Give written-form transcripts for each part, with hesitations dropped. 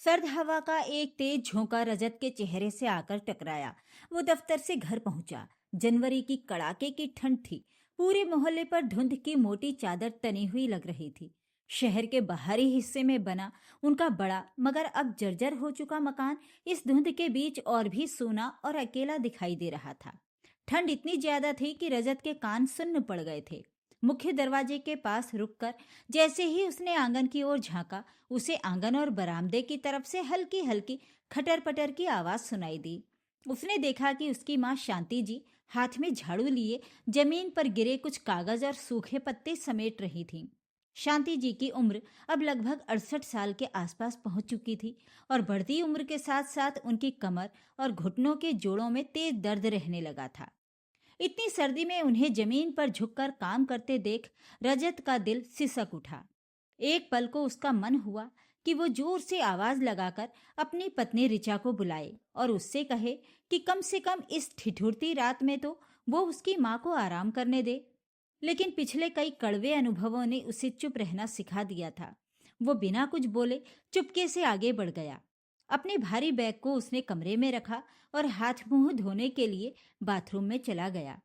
सर्द हवा का एक तेज झोंका रजत के चेहरे से आकर टकराया। वो दफ्तर से घर पहुंचा। जनवरी की कड़ाके की ठंड थी। पूरे मोहल्ले पर धुंध की मोटी चादर तनी हुई लग रही थी। शहर के बाहरी हिस्से में बना उनका बड़ा मगर अब जर्जर हो चुका मकान इस धुंध के बीच और भी सूना और अकेला दिखाई दे रहा था। ठंड इतनी ज्यादा थी कि रजत के कान सुन्न पड़ गए थे। मुख्य दरवाजे के पास रुककर जैसे ही उसने आंगन की ओर झांका, उसे आंगन और बरामदे की तरफ से हल्की हल्की खटर पटर की आवाज सुनाई दी। उसने देखा कि उसकी माँ शांति जी हाथ में झाड़ू लिए जमीन पर गिरे कुछ कागज और सूखे पत्ते समेट रही थीं। शांति जी की उम्र अब लगभग 68 साल के आसपास पहुंच चुकी थी और बढ़ती उम्र के साथ साथ उनकी कमर और घुटनों के जोड़ों में तेज दर्द रहने लगा था। इतनी सर्दी में उन्हें जमीन पर झुककर काम करते देख रजत का दिल सिसक उठा। एक पल को उसका मन हुआ कि वो जोर से आवाज लगाकर अपनी पत्नी ऋचा को बुलाए और उससे कहे कि कम से कम इस ठिठुरती रात में तो वो उसकी माँ को आराम करने दे। लेकिन पिछले कई कड़वे अनुभवों ने उसे चुप रहना सिखा दिया था। वो बिना कुछ बोले चुपके से आगे बढ़ गया। अपने भारी बैग को उसने कमरे में रखा और हाथ मुंह धोने के लिए बाथरूम में चला गया।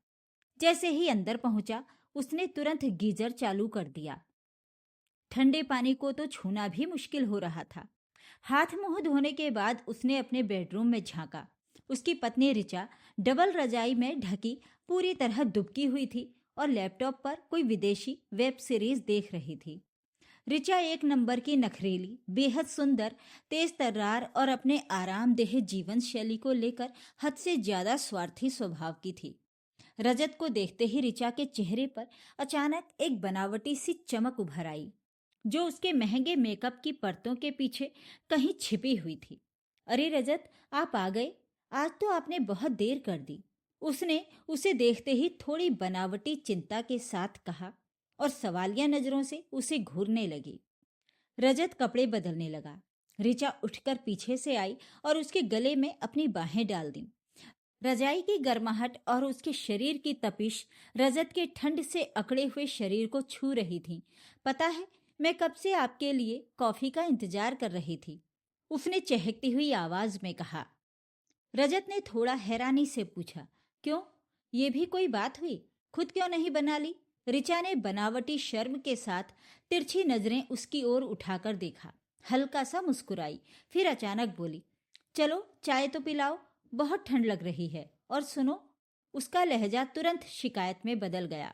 जैसे ही अंदर पहुंचा, उसने तुरंत गीजर चालू कर दिया। ठंडे पानी को तो छूना भी मुश्किल हो रहा था। हाथ मुंह धोने के बाद उसने अपने बेडरूम में झांका। उसकी पत्नी ऋचा डबल रजाई में ढकी पूरी तरह दुबकी हुई थी और लैपटॉप पर कोई विदेशी वेब सीरीज देख रही थी। ऋचा एक नंबर की नखरेली, बेहद सुंदर, तेज तर्रार और अपने आरामदेह जीवन शैली को लेकर हद से ज्यादा स्वार्थी स्वभाव की थी। रजत को देखते ही ऋचा के चेहरे पर अचानक एक बनावटी सी चमक उभर आई, जो उसके महंगे मेकअप की परतों के पीछे कहीं छिपी हुई थी। अरे रजत, आप आ गए। आज तो आपने बहुत देर कर दी। उसने उसे देखते ही थोड़ी बनावटी चिंता के साथ कहा और सवालिया नजरों से उसे घूरने लगी। रजत कपड़े बदलने लगा। ऋचा उठकर पीछे से आई और उसके गले में अपनी बाहें डाल दी। रजाई की गर्माहट और उसके शरीर की तपिश रजत के ठंड से अकड़े हुए शरीर को छू रही थी। पता है, मैं कब से आपके लिए कॉफी का इंतजार कर रही थी, उसने चहकती हुई आवाज में कहा। रजत ने थोड़ा हैरानी से पूछा, क्यों? ये भी कोई बात हुई? खुद क्यों नहीं बना ली? ऋचा ने बनावटी शर्म के साथ तिरछी नजरें उसकी ओर उठाकर देखा, हल्का सा मुस्कुराई, फिर अचानक बोली, चलो चाय तो पिलाओ, बहुत ठंड लग रही है। और सुनो, उसका लहजा तुरंत शिकायत में बदल गया।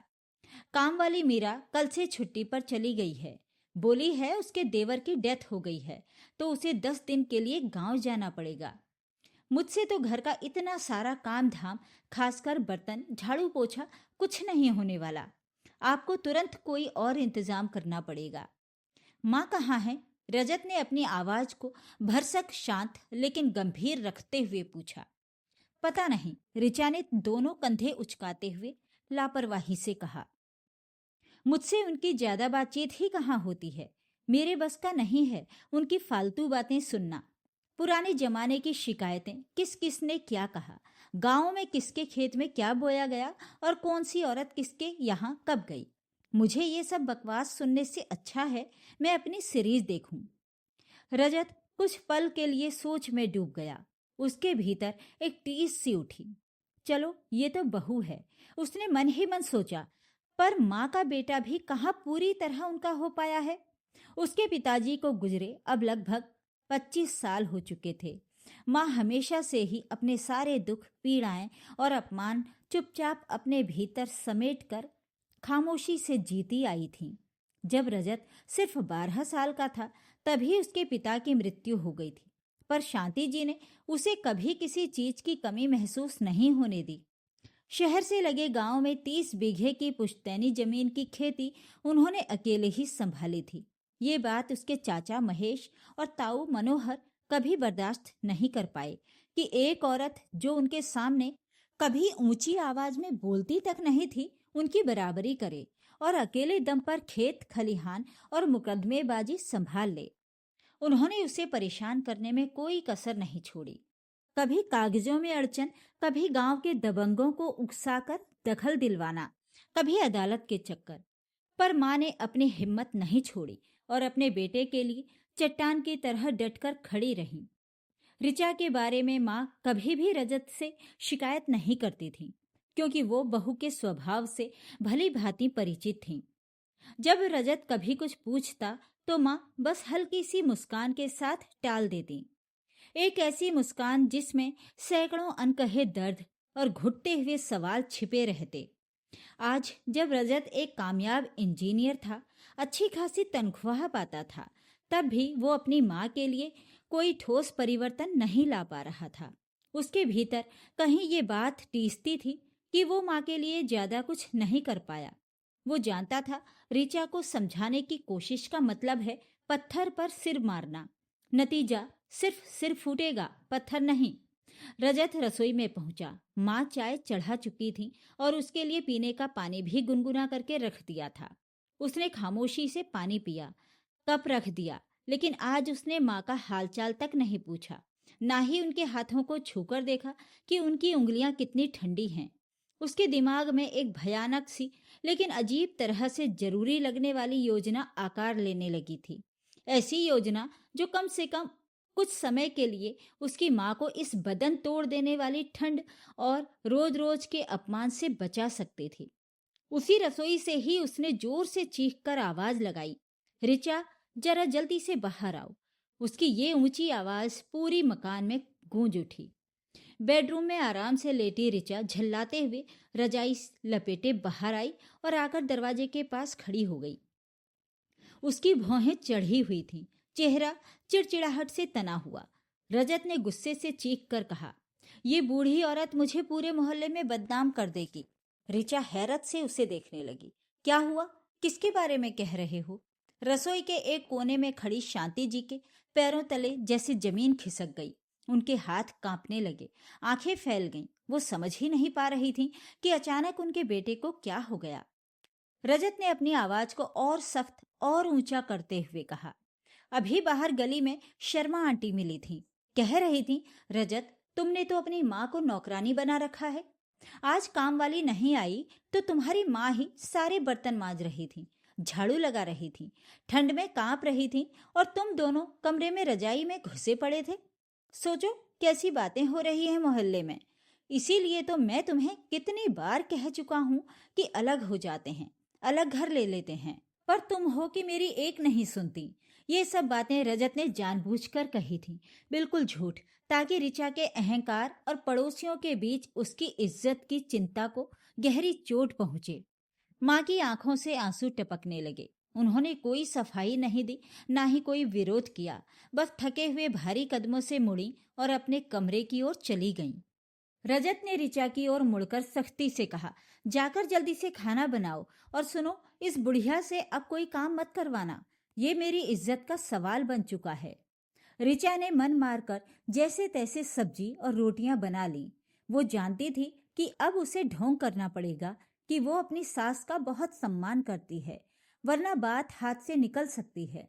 काम वाली मीरा कल से छुट्टी पर चली गई है। बोली है उसके देवर की डेथ हो गई है, तो उसे 10 दिन के लिए गांव जाना पड़ेगा। मुझसे तो घर का इतना सारा काम धाम, खासकर बर्तन झाड़ू पोछा, कुछ नहीं होने वाला। आपको तुरंत कोई और इंतजाम करना पड़ेगा। माँ कहाँ है? रजत ने अपनी आवाज को भरसक शांत लेकिन गंभीर रखते हुए पूछा। पता नहीं, ऋचा ने दोनों कंधे उचकाते हुए लापरवाही से कहा। मुझसे उनकी ज्यादा बातचीत ही कहाँ होती है। मेरे बस का नहीं है उनकी फालतू बातें सुनना। पुराने जमाने की शिकायतें, किस किस ने क्या कहा, गांव में किसके खेत में क्या बोया गया और कौन सी औरत किसके यहाँ कब गई। मुझे ये सब बकवास सुनने से अच्छा है मैं अपनी सीरीज देखूं। रजत कुछ पल के लिए सोच में डूब गया। उसके भीतर एक टीस सी उठी। चलो, ये तो बहू है, उसने मन ही मन सोचा, पर माँ का बेटा भी कहाँ पूरी तरह उनका हो पाया है। उसके पिताजी को गुजरे अब लगभग 25 साल हो चुके थे। माँ हमेशा से ही अपने सारे दुख, पीड़ाएं और अपमान चुपचाप अपने भीतर समेट कर खामोशी से जीती आई थी। जब रजत सिर्फ 12 साल का था, तभी उसके पिता की मृत्यु हो गई थी, पर शांति जी ने उसे कभी किसी चीज की कमी महसूस नहीं होने दी। शहर से लगे गांव में 30 बीघे की पुश्तैनी जमीन की खेती उन्होंने अकेले ही संभाली थी। ये बात उसके चाचा महेश और ताऊ मनोहर कभी बर्दाश्त नहीं कर पाए कि एक औरत जो उनके सामने कभी ऊंची आवाज में बोलती तक नहीं थी, उनकी बराबरी करे और अकेले दम पर खेत खलिहान और मुकदमेबाजी संभाल ले। उन्होंने उसे परेशान करने में कोई कसर नहीं छोड़ी। कभी कागजों में अड़चन, कभी गांव के दबंगों को उकसाकर दखल दिलवाना, कभी अदालत के चक्कर। पर माँ ने अपनी हिम्मत नहीं छोड़ी और अपने बेटे के लिए चट्टान की तरह डटकर खड़ी रहीं। ऋचा के बारे में माँ कभी भी रजत से शिकायत नहीं करती थी, क्योंकि वो बहू के स्वभाव से भली भांति परिचित थीं। जब रजत कभी कुछ पूछता तो माँ बस हल्की सी मुस्कान के साथ टाल देती। एक ऐसी मुस्कान जिसमें सैकड़ों अनकहे दर्द और घुटते हुए सवाल छिपे रहते। आज जब रजत एक कामयाब इंजीनियर था, अच्छी खासी तनख्वाह पाता था, तब भी वो अपनी माँ के लिए कोई ठोस परिवर्तन नहीं ला पा रहा था। उसके भीतर कहीं ये बात टीसती थी कि वो माँ के लिए ज्यादा कुछ नहीं कर पाया। वो जानता था ऋचा को समझाने की कोशिश का मतलब है पत्थर पर सिर मारना। नतीजा सिर्फ सिर फूटेगा, पत्थर नहीं। रजत रसोई में पहुंचा। माँ चाय चढ़ा चुकी थी और उसके लिए पीने का पानी भी गुनगुना करके रख दिया था। उसने खामोशी से पानी पिया, कप रख दिया, लेकिन आज उसने माँ का हालचाल तक नहीं पूछा, ना ही उनके हाथों को छूकर देखा कि उनकी उंगलियां कितनी ठंडी हैं। उसके दिमाग में एक भयानक सी लेकिन अजीब तरह से जरूरी लगने वाली योजना आकार लेने लगी थी। ऐसी योजना जो कम से कम कुछ समय के लिए उसकी माँ को इस बदन तोड़ देने वाली ठंड और रोज रोज के अपमान से बचा सकती थी। उसी रसोई से ही उसने जोर से चीखकर आवाज लगाई, ऋचा, जरा जल्दी से बाहर आओ। उसकी ये ऊंची आवाज पूरी मकान में गूंज उठी। बेडरूम में आराम से लेटी ऋचा झल्लाते हुए रजाई लपेटे बाहर आई और आकर दरवाजे के पास खड़ी हो गई। उसकी भौहें चढ़ी हुई थीं, चेहरा चिड़चिड़ाहट से तना हुआ। रजत ने गुस्से से चीख कर कहा, ये बूढ़ी औरत मुझे पूरे मोहल्ले में बदनाम कर देगी। ऋचा हैरत से उसे देखने लगी। क्या हुआ? किसके बारे में कह रहे हो? रसोई के एक कोने में खड़ी शांति जी के पैरों तले जैसे जमीन खिसक गई। उनके हाथ कांपने लगे, आंखें फैल गईं। वो समझ ही नहीं पा रही थीं कि अचानक उनके बेटे को क्या हो गया। रजत ने अपनी आवाज को और सख्त और ऊंचा करते हुए कहा, अभी बाहर गली में शर्मा आंटी मिली थी। कह रही थी, रजत, तुमने तो अपनी माँ को नौकरानी बना रखा है। आज काम वाली नहीं आई तो तुम्हारी माँ ही सारे बर्तन मांज रही थी, झाड़ू लगा रही थी, ठंड में कांप रही थी, और तुम दोनों कमरे में रजाई में घुसे पड़े थे। सोचो कैसी बातें हो रही हैं मोहल्ले में। इसीलिए तो मैं तुम्हें कितनी बार कह चुका हूं कि अलग हो जाते हैं, अलग घर ले लेते हैं, पर तुम हो कि मेरी एक नहीं सुनती। ये सब बातें रजत ने जानबूझकर कही थी, बिल्कुल झूठ, ताकि ऋचा के अहंकार और पड़ोसियों के बीच उसकी इज्जत की चिंता को गहरी चोट पहुंचे। माँ की आंखों से आंसू टपकने लगे। उन्होंने कोई सफाई नहीं दी, ना ही कोई विरोध किया, बस थके हुए भारी कदमों से मुड़ी और अपने कमरे की ओर चली गईं। रजत ने ऋचा की ओर मुड़कर सख्ती से कहा, जाकर जल्दी से खाना बनाओ, और सुनो, इस बुढ़िया से अब कोई काम मत करवाना। ये मेरी इज्जत का सवाल बन चुका है। ऋचा ने मन मारकर जैसे तैसे सब्जी और रोटियां बना ली। वो जानती थी कि अब उसे ढोंग करना पड़ेगा कि वो अपनी सास का बहुत सम्मान करती है, वरना बात हाथ से निकल सकती है।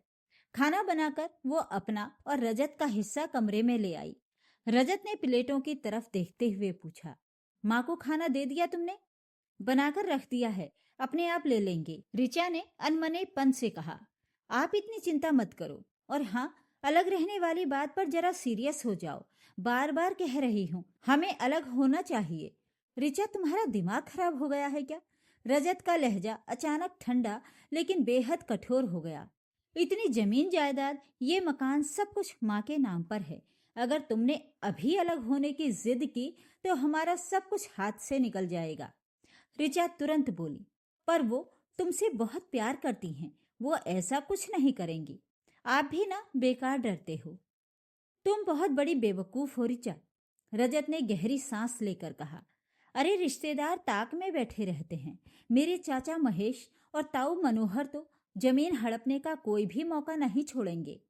खाना बनाकर वो अपना और रजत का हिस्सा कमरे में ले आई। रजत ने प्लेटों की तरफ देखते हुए पूछा, माँ को खाना दे दिया तुमने? बनाकर रख दिया है, अपने आप ले लेंगे, ऋचा ने अनमनेपन से कहा। आप इतनी चिंता मत करो, और हाँ, अलग रहने वाली बात पर जरा सीरियस हो जाओ। बार बार कह रही हूँ, हमें अलग होना चाहिए। ऋचा, तुम्हारा दिमाग खराब हो गया है क्या? रजत का लहजा अचानक ठंडा लेकिन बेहद कठोर हो गया। इतनी जमीन जायदाद, ये मकान, सब कुछ माँ के नाम पर है। अगर तुमने अभी अलग होने की जिद की तो हमारा सब कुछ हाथ से निकल जाएगा। ऋचा तुरंत बोली, पर वो तुमसे बहुत प्यार करती हैं, वो ऐसा कुछ नहीं करेंगी। आप भी ना बेकार डरते हो। तुम बहुत बड़ी बेवकूफ हो ऋचा, रजत ने गहरी सांस लेकर कहा। अरे, रिश्तेदार ताक में बैठे रहते हैं। मेरे चाचा महेश और ताऊ मनोहर तो जमीन हड़पने का कोई भी मौका नहीं छोड़ेंगे।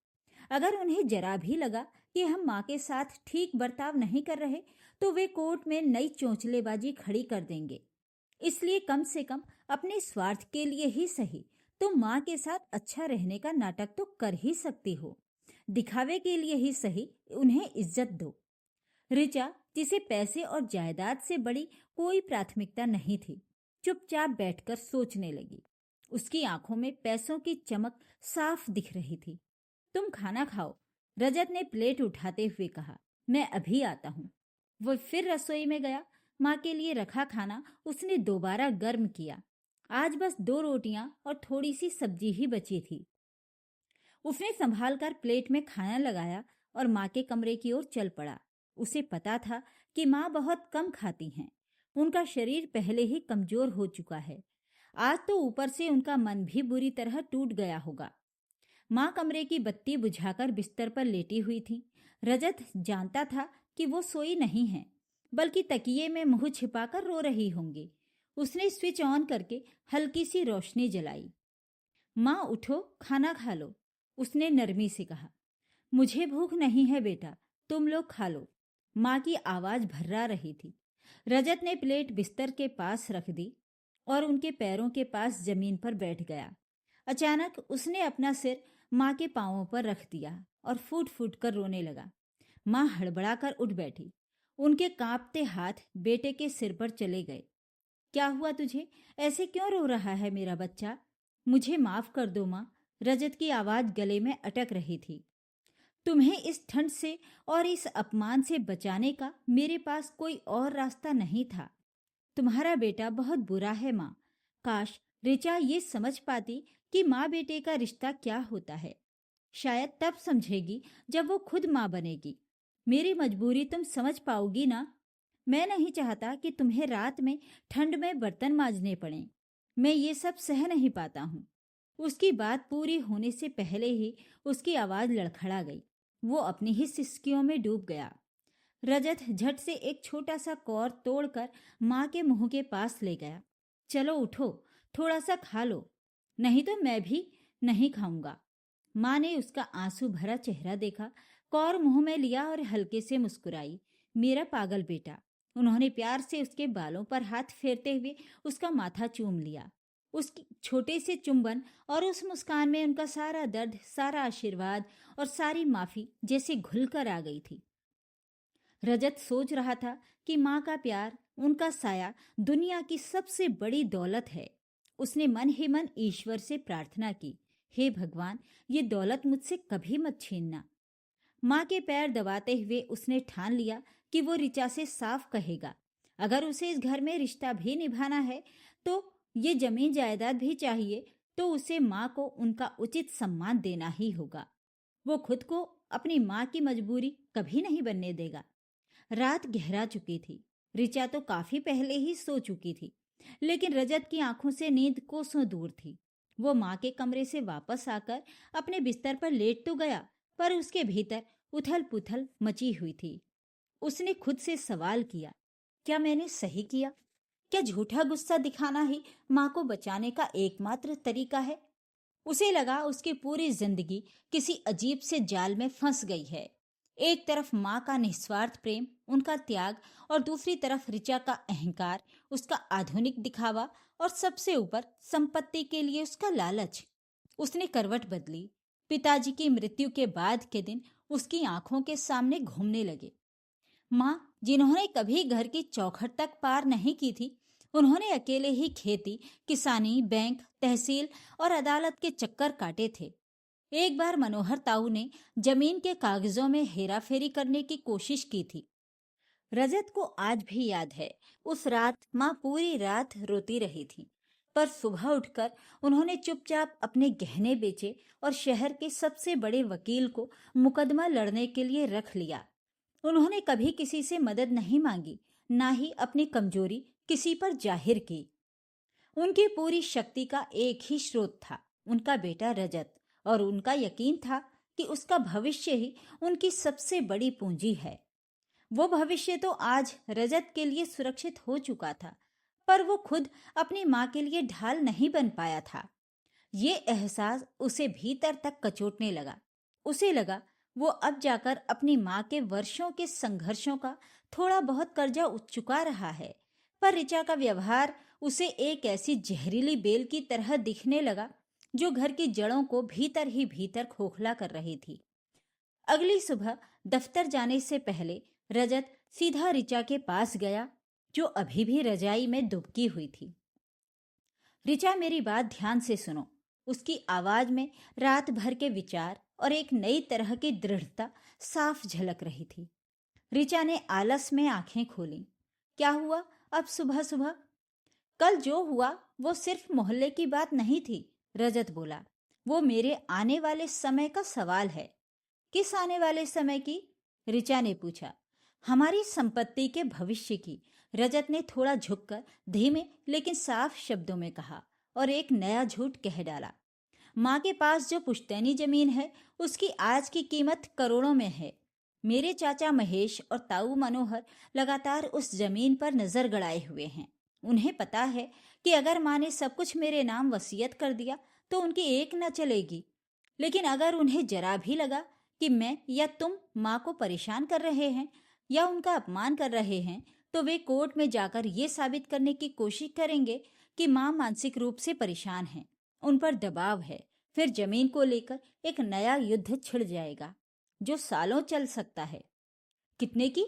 अगर उन्हें जरा भी लगा कि हम माँ के साथ ठीक बर्ताव नहीं कर रहे तो वे कोर्ट में नई चोंचलेबाजी खड़ी कर देंगे। इसलिए कम से कम अपने स्वार्थ के लिए ही सही, तुम माँ के साथ अच्छा रहने का नाटक तो कर ही सकती हो। दिखावे के लिए ही सही, उन्हें इज्जत दो। ऋचा, जिसे पैसे और जायदाद से बड़ी कोई प्राथमिकता नहीं थी, चुपचाप बैठकर सोचने लगी। उसकी आंखों में पैसों की चमक साफ दिख रही थी। तुम खाना खाओ, रजत ने प्लेट उठाते हुए कहा। मैं अभी आता हूँ। वो फिर रसोई में गया। माँ के लिए रखा खाना उसने दोबारा गर्म किया। आज बस 2 रोटियां और थोड़ी सी सब्जी ही बची थी। उसने संभाल कर प्लेट में खाना लगाया और माँ के कमरे की ओर चल पड़ा। उसे पता था कि माँ बहुत कम खाती हैं। उनका शरीर पहले ही कमजोर हो चुका है। आज तो ऊपर से उनका मन भी बुरी तरह टूट गया होगा। माँ कमरे की बत्ती बुझाकर बिस्तर पर लेटी हुई थी। रजत जानता था कि वो सोई नहीं है, बल्कि तकिए में मुंह छिपाकर रो रही होंगी। उसने स्विच ऑन करके हल्की सी रोशनी जलाई। माँ उठो, खाना खा लो, उसने नरमी से कहा। मुझे भूख नहीं है बेटा, तुम लोग खा लो, माँ की आवाज भर्रा रही थी। रजत ने प्लेट बिस्तर के पास रख दी और उनके पैरों के पास जमीन पर बैठ गया। अचानक उसने अपना सिर माँ के पांवों पर रख दिया और फूट फूट कर रोने लगा। माँ हड़बड़ाकर उठ बैठी। उनके कांपते हाथ बेटे के सिर पर चले गए। क्या हुआ तुझे? ऐसे क्यों रो रहा है मेरा बच्चा? मुझे माफ कर दो माँ, रजत की आवाज गले में अटक रही थी। तुम्हें इस ठंड से और इस अपमान से बचाने का मेरे पास कोई और रास्ता नहीं था। तुम्हारा बेटा बहुत बुरा है माँ। काश ऋचा ये समझ पाती कि माँ बेटे का रिश्ता क्या होता है। शायद तब समझेगी जब वो खुद माँ बनेगी। मेरी मजबूरी तुम समझ पाओगी ना? मैं नहीं चाहता कि तुम्हें रात में ठंड में बर्तन मांजने पड़े। मैं ये सब सह नहीं पाता हूँ। उसकी बात पूरी होने से पहले ही उसकी आवाज लड़खड़ा गई। वो अपनी ही सिसकियों में डूब गया। रजत झट से एक छोटा सा कौर तोड़कर माँ के मुंह के पास ले गया। चलो उठो, थोड़ा सा खा लो, नहीं तो मैं भी नहीं खाऊंगा। माँ ने उसका आंसू भरा चेहरा देखा, कौर मुंह में लिया और हल्के से मुस्कुराई। मेरा पागल बेटा। उन्होंने प्यार से उसके बालों पर हाथ फेरते हुए उसका माथा चूम लिया। उसकी छोटे से चुंबन और उस मुस्कान में उनका सारा दर्द, सारा आशीर्वाद और सारी माफी जैसे घुल कर आ गई थी। रजत सोच रहा था कि माँ का प्यार, उनका साया दुनिया की सबसे बड़ी दौलत है। उसने मन ही मन ईश्वर से प्रार्थना की, हे भगवान, ये दौलत मुझसे कभी मत छीनना। माँ के पैर दबाते हुए उसने ठान लिया कि वो ऋचा से साफ कहेगा, अगर उसे इस घर में रिश्ता भी निभाना है, तो ये जमीन जायदाद भी चाहिए, तो उसे माँ को उनका उचित सम्मान देना ही होगा। वो खुद को अपनी माँ की मजबूरी कभी नहीं बनने देगा। रात गहरा चुकी थी। ऋचा तो काफी पहले ही सो चुकी थी, लेकिन रजत की आंखों से नींद कोसों दूर थी। वो माँ के कमरे से वापस आकर अपने बिस्तर पर लेट तो गया, पर उसके भीतर उथल पुथल मची हुई थी। उसने खुद से सवाल किया, क्या मैंने सही किया? क्या झूठा गुस्सा दिखाना ही माँ को बचाने का एकमात्र तरीका है? उसे लगा उसकी पूरी जिंदगी किसी अजीब से जाल में फंस गई है। एक तरफ माँ का निस्वार्थ प्रेम, उनका त्याग, और दूसरी तरफ ऋचा का अहंकार, उसका आधुनिक दिखावा, और सबसे ऊपर संपत्ति के लिए उसका लालच। उसने करवट बदली। पिताजी की मृत्यु के बाद के दिन उसकी आंखों के सामने घूमने लगे। माँ, जिन्होंने कभी घर की चौखट तक पार नहीं की थी, उन्होंने अकेले ही खेती, किसानी, बैंक, तहसील और अदालत के चक्कर काटे थे। एक बार मनोहर ताऊ ने जमीन के कागजों में हेराफेरी करने की कोशिश की थी। रजत को आज भी याद है, उस रात माँ पूरी रात रोती रही थी, पर सुबह उठकर उन्होंने चुपचाप अपने गहने बेचे और शहर के सबसे बड़े वकील को मुकदमा लड़ने के लिए रख लिया। उन्होंने कभी किसी से मदद नहीं मांगी, ना ही अपनी कमजोरी किसी पर जाहिर की। उनकी पूरी शक्ति का एक ही स्रोत था, उनका बेटा रजत, और उनका यकीन था कि उसका भविष्य ही उनकी सबसे बड़ी पूंजी है। वो भविष्य तो आज रजत के लिए सुरक्षित हो चुका था, पर वो खुद अपनी माँ के लिए ढाल नहीं बन पाया था। ये एहसास उसे भीतर तक कचोटने लगा। उसे लगा वो अब जाकर अपनी माँ के वर्षों के संघर्षों का थोड़ा बहुत कर्जा चुका रहा है, पर ऋचा का व्यवहार उसे एक ऐसी जहरीली बेल की तरह दिखने लगा जो घर की जड़ों को भीतर ही भीतर खोखला कर रही थी। अगली सुबह दफ्तर जाने से पहले रजत सीधा ऋचा के पास गया, जो अभी भी रजाई में दुबकी हुई थी। ऋचा, मेरी बात ध्यान से सुनो। उसकी आवाज में रात भर के विचार और एक नई तरह की दृढ़ता साफ झलक रही थी। ऋचा ने आलस में आंखें खोली। क्या हुआ अब सुबह सुबह? कल जो हुआ वो सिर्फ मोहल्ले की बात नहीं थी, रजत बोला। वो मेरे आने वाले समय का सवाल है। किस आने वाले समय की? ऋचा ने पूछा। हमारी संपत्ति के भविष्य की, रजत ने थोड़ा झुककर धीमे लेकिन साफ शब्दों में कहा और एक नया झूठ कह डाला। माँ के पास जो पुश्तैनी जमीन है उसकी आज की कीमत करोड़ों में है। मेरे चाचा महेश और ताऊ मनोहर लगातार उस जमीन पर नजर गड़ाए हुए हैं। उन्हें पता है कि अगर माँ ने सब कुछ मेरे नाम वसीयत कर दिया तो उनकी एक न चलेगी। लेकिन अगर उन्हें जरा भी लगा कि मैं या तुम माँ को परेशान कर रहे हैं या उनका अपमान कर रहे हैं, तो वे कोर्ट में जाकर ये साबित करने की कोशिश करेंगे कि माँ मानसिक रूप से परेशान हैं, उन पर दबाव है। फिर जमीन को लेकर एक नया युद्ध छिड़ जाएगा जो सालों चल सकता है। कितने की?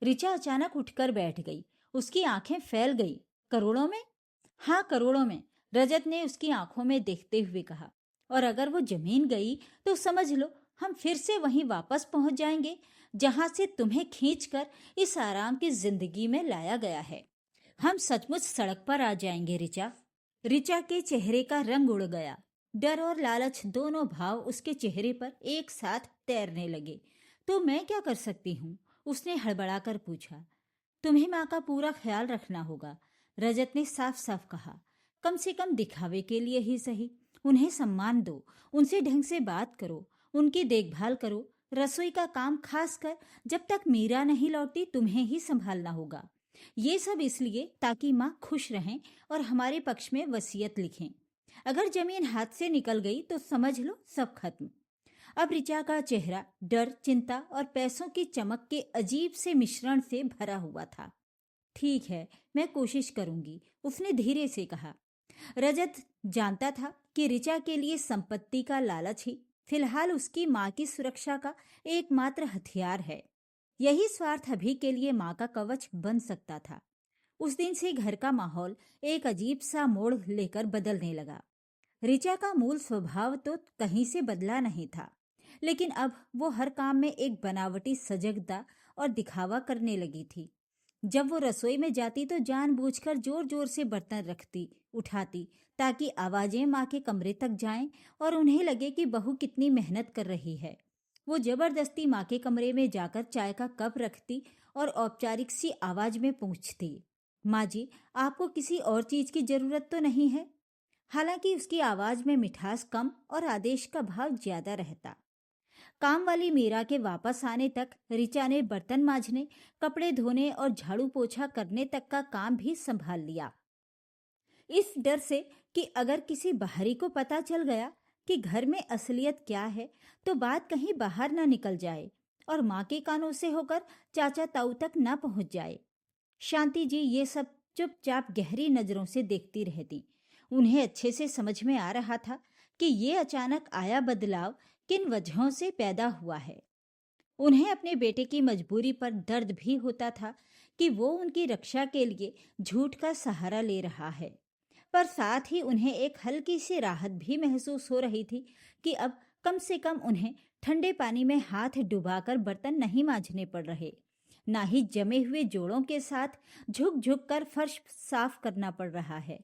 ऋचा अचानक उठकर बैठ गई। उसकी आंखें फैल गई। करोड़ों में? हाँ, करोड़ों में, रजत ने उसकी आंखों में देखते हुए कहा। और अगर वो जमीन गई तो समझ लो हम फिर से वहीं वापस पहुंच जाएंगे जहां से तुम्हें खींचकर इस आराम की जिंदगी में लाया गया है। हम सचमुच सड़क पर आ जाएंगे ऋचा। ऋचा के चेहरे का रंग उड़ गया। डर और लालच दोनों भाव उसके चेहरे पर एक साथ तैरने लगे। तो मैं क्या कर सकती हूँ? उसने हड़बड़ाकर पूछा। तुम्हें माँ का पूरा ख्याल रखना होगा, रजत ने साफ साफ कहा। कम से कम दिखावे के लिए ही सही। उन्हें सम्मान दो, उनसे ढंग से बात करो, उनकी देखभाल करो। रसोई का काम खासकर जब तक मीरा नहीं लौटती तुम्हें ही संभालना होगा। ये सब इसलिए ताकि माँ खुश रहें और हमारे पक्ष में वसीयत लिखें। अगर जमीन हाथ से निकल गई तो समझ लो सब खत्म। अब ऋचा का चेहरा डर, चिंता और पैसों की चमक के अजीब से मिश्रण से भरा हुआ था। ठीक है, मैं कोशिश करूंगी, उसने धीरे से कहा। रजत जानता था कि ऋचा के लिए संपत्ति का लालच ही फिलहाल उसकी माँ की सुरक्षा का एकमात्र हथियार है। यही स्वार्थ अभी के लिए माँ का कवच बन सकता था। उस दिन से घर का माहौल एक अजीब सा मोड़ लेकर बदलने लगा। ऋचा का मूल स्वभाव तो कहीं से बदला नहीं था, लेकिन अब वो हर काम में एक बनावटी सजगता और दिखावा करने लगी थी। जब वो रसोई में जाती तो जानबूझकर जोर जोर से बर्तन रखती, उठाती, ताकि आवाजें माँ के कमरे तक जाएं और उन्हें लगे कि बहू कितनी मेहनत कर रही है। वो जबरदस्ती माँ के कमरे में जाकर चाय का कप रखती और औपचारिक सी आवाज में पूछती, माँ जी, आपको किसी और चीज की जरूरत तो नहीं है? हालांकि उसकी आवाज में मिठास कम और आदेश का भाव ज्यादा रहता। काम वाली मीरा के वापस आने तक ऋचा ने बर्तन मांजने, कपड़े धोने और झाड़ू पोछा करने तक का काम भी संभाल लिया। इस डर से कि अगर किसी बाहरी को पता चल गया कि घर में असलियत क्या है तो बात कहीं बाहर ना निकल जाए और माँ के कानों से होकर चाचा ताऊ तक ना पहुंच जाए। शांति जी ये सब चुपचाप गहरी नजरों से देखती रहती। उन्हें अच्छे से समझ में आ रहा था कि ये अचानक आया बदलाव किन वजहों से पैदा हुआ है। उन्हें अपने बेटे की मजबूरी पर दर्द भी होता था कि वो उनकी रक्षा के लिए झूठ का सहारा ले रहा है, पर साथ ही उन्हें एक हल्की सी राहत भी महसूस हो रही थी कि अब कम से कम उन्हें ठंडे पानी में हाथ डुबाकर बर्तन नहीं मांजने पड़ रहे, ना ही जमे हुए जोड़ों के साथ झुक झुक कर फर्श साफ करना पड़ रहा है।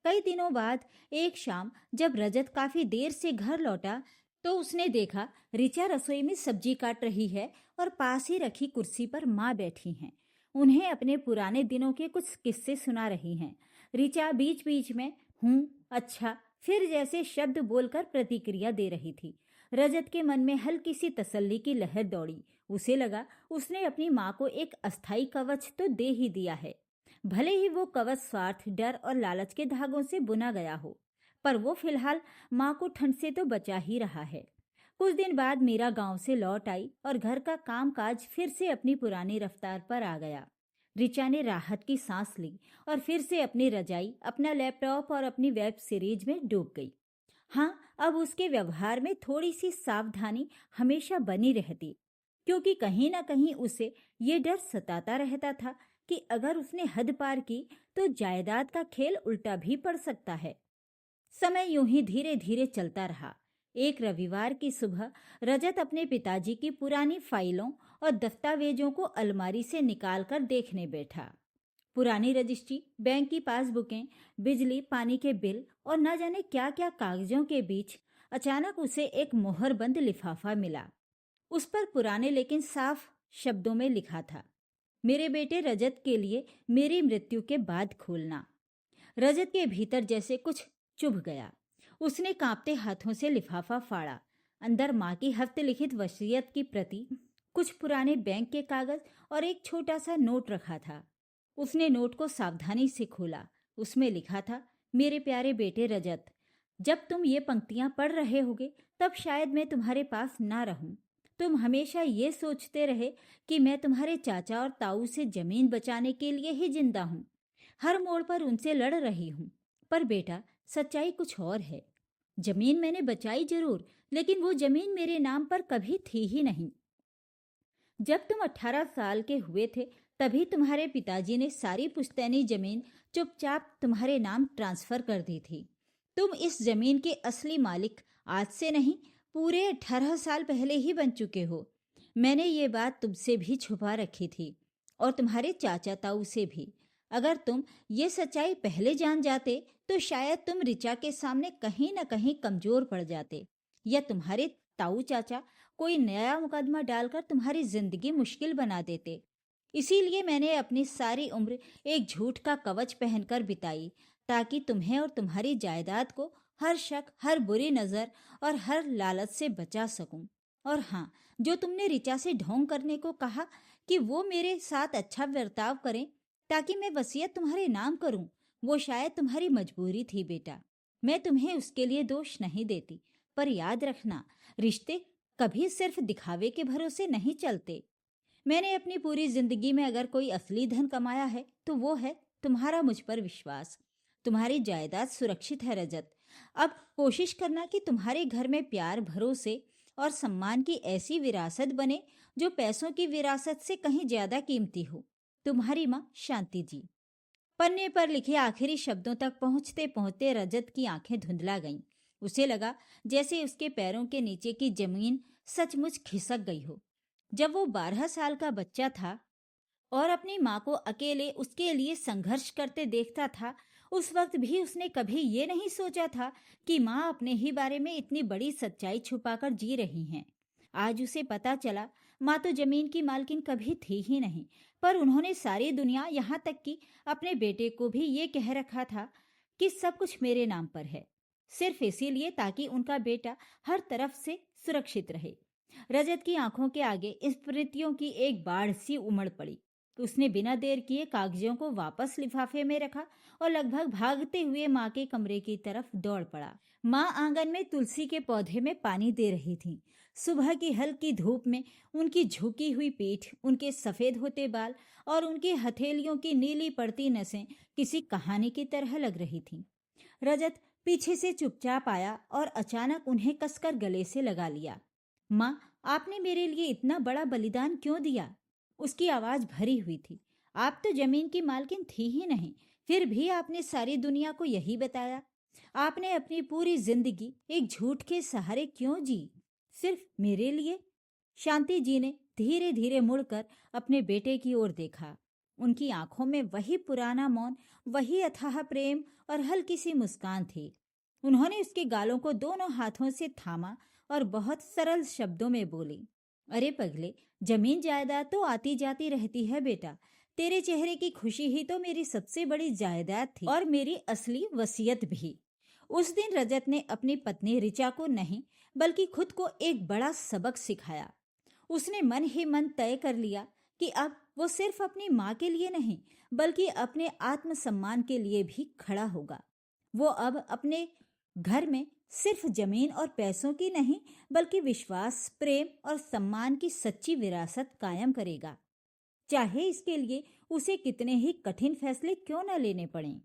कई दिनों बाद एक शाम जब रजत काफी देर से घर लौटा तो उसने देखा ऋचा रसोई में सब्जी काट रही है और पास ही रखी कुर्सी पर माँ बैठी हैं। उन्हें अपने पुराने दिनों के कुछ किस्से सुना रही हैं। ऋचा बीच बीच में हूँ, अच्छा, फिर जैसे शब्द बोलकर प्रतिक्रिया दे रही थी। रजत के मन में हल्की सी तसल्ली की लहर दौड़ी। उसे लगा उसने अपनी माँ को एक अस्थाई कवच तो दे ही दिया है। भले ही वो कवच स्वार्थ, डर और लालच के धागों से बुना गया हो, पर वो फिलहाल माँ को ठंड से तो बचा ही रहा है। कुछ दिन बाद मीरा गांव से लौट आई और घर का कामकाज फिर से अपनी पुरानी रफ्तार पर आ गया। ऋचा ने राहत की सांस ली और फिर से अपनी रजाई, अपना लैपटॉप और अपनी वेब सीरीज में डूब गई। हाँ, अब उसके व्यवहार में थोड़ी सी सावधानी हमेशा बनी रहती, क्योंकि कहीं ना कहीं उसे ये डर सताता रहता था कि अगर उसने हद पार की तो जायदाद का खेल उल्टा भी पड़ सकता है। समय यूं ही धीरे धीरे चलता रहा। एक रविवार की सुबह रजत अपने पिताजी की पुरानी फाइलों और दस्तावेजों को अलमारी से निकालकर देखने बैठा। पुरानी रजिस्ट्री, बैंक की पासबुकें, बिजली पानी के बिल और न जाने क्या क्या कागजों के बीच अचानक उसे एक मोहरबंद लिफाफा मिला। उस पर पुराने लेकिन साफ शब्दों में लिखा था, मेरे बेटे रजत के लिए मेरी मृत्यु के बाद खोलना। रजत के भीतर जैसे कुछ चुभ गया। उसने कांपते हाथों से लिफाफा फाड़ा। अंदर माँ की हस्तलिखित वसीयत की प्रति, कुछ पुराने बैंक के कागज और एक छोटा सा नोट रखा था। उसने नोट को सावधानी से खोला। उसमें लिखा था, मेरे प्यारे बेटे रजत, जब तुम ये पंक्तियां पढ़ रहे होगे तब शायद मैं तुम्हारे पास ना रहूं। तुम हमेशा ये सोचते रहे कि मैं तुम्हारे चाचा और ताऊ से जमीन बचाने के लिए ही जिंदा हूं। हर मोड़ पर उनसे लड़ रही हूं। पर बेटा, सच्चाई कुछ और है। जमीन मैंने बचाई जरूर, लेकिन वो जमीन मेरे नाम पर कभी थी ही नहीं। जब तुम 18 साल के हुए थे तभी तुम्हारे पिताजी ने सारी पुश्तैनी जमीन चुपचाप तुम्हारे नाम ट्रांसफर कर दी थी। तुम इस जमीन के असली मालिक आज से नहीं, पूरे 18 साल पहले ही बन चुके हो। मैंने ये बात तुमसे भी छुपा रखी थी और तुम्हारे चाचा ताऊ से भी। अगर तुम ये सच्चाई पहले जान जाते तो शायद तुम ऋचा के सामने कहीं न कहीं कमजोर पड़ जाते, या तुम्हारे ताऊ चाचा कोई नया मुकदमा डालकर तुम्हारी जिंदगी मुश्किल बना देते। इसीलिए मैंने अपनी सारी उम्र एक झूठ का कवच पहनकर बिताई, ताकि तुम्हें और तुम्हारी जायदाद को हर शक, हर बुरी नजर और हर लालच से बचा सकूं। और हाँ, जो तुमने ऋचा से ढोंग करने को कहा कि वो मेरे साथ अच्छा बर्ताव करें ताकि मैं वसीयत तुम्हारे नाम करूं, वो शायद तुम्हारी मजबूरी थी बेटा। मैं तुम्हें उसके लिए दोष नहीं देती, पर याद रखना, रिश्ते कभी सिर्फ दिखावे के भरोसे नहीं चलते। मैंने अपनी पूरी जिंदगी में अगर कोई असली धन कमाया है तो वो है तुम्हारा मुझ पर विश्वास। तुम्हारी जायदाद सुरक्षित है रजत। अब कोशिश करना कि तुम्हारे घर में प्यार, भरोसे और सम्मान की ऐसी विरासत बने जो पैसों की विरासत से कहीं ज्यादा कीमती हो। तुम्हारी माँ शांति जी। पन्ने पर लिखे आखिरी शब्दों तक पहुंचते पहुंचते रजत की आंखें धुंधला गईं। उसे लगा जैसे उसके पैरों के नीचे की जमीन सचमुच खिसक गई हो। जब वो 12 साल का बच्चा था और अपनी माँ को अकेले उसके लिए संघर्ष करते देखता था, उस वक्त भी उसने कभी ये नहीं सोचा था कि माँ अपने ही बारे में इतनी बड़ी सच्चाई छुपाकर जी रही हैं। आज उसे पता चला, माँ तो जमीन की मालकिन कभी थी ही नहीं, पर उन्होंने सारी दुनिया, यहाँ तक कि अपने बेटे को भी ये कह रखा था कि सब कुछ मेरे नाम पर है, सिर्फ इसीलिए ताकि उनका बेटा हर तरफ से सुरक्षित रहे। रजत की आंखों के आगे स्मृतियों की एक बाढ़ सी उमड़ पड़ी। उसने बिना देर किए कागजों को वापस लिफाफे में रखा और लगभग भागते हुए माँ के कमरे की तरफ दौड़ पड़ा। माँ आंगन में तुलसी के पौधे में पानी दे रही थी। सुबह की हल्की धूप में उनकी झुकी हुई पीठ, उनके सफेद होते बाल और उनकी हथेलियों की नीली पड़ती नसें किसी कहानी की तरह लग रही थीं। रजत पीछे से चुपचाप आया और अचानक उन्हें कसकर गले से लगा लिया। माँ, आपने मेरे लिए इतना बड़ा बलिदान क्यों दिया? उसकी आवाज भरी हुई थी। आप तो जमीन की मालकिन थी ही नहीं, फिर भी आपने सारी दुनिया को यही बताया। आपने अपनी पूरी जिंदगी एक झूठ के सहारे क्यों जी? सिर्फ मेरे लिए? शांति जी ने धीरे धीरे मुड़कर अपने बेटे की ओर देखा। उनकी आंखों में वही पुराना मौन, वही अथाह प्रेम और हल्की सी मुस्कान थी। उन्होंने उसके गालों को दोनों हाथों से थामा और बहुत सरल शब्दों में बोली, अरे पगले, जमीन जायदाद तो आती जाती रहती है बेटा। तेरे चेहरे की खुशी ही तो मेरी सबसे बड़ी जायदाद थी और मेरी असली वसीयत भी। उस दिन रजत ने अपनी पत्नी ऋचा को नहीं, बल्कि खुद को एक बड़ा सबक सिखाया। उसने मन ही मन तय कर लिया कि अब वो सिर्फ अपनी माँ के लिए नहीं, बल्कि अपने आत्मसम्मान के लिए भी खड़ा होगा। वो अब अपने घर में सिर्फ जमीन और पैसों की नहीं, बल्कि विश्वास, प्रेम और सम्मान की सच्ची विरासत कायम करेगा, चाहे इसके लिए उसे कितने ही कठिन फैसले क्यों न लेने पड़ें।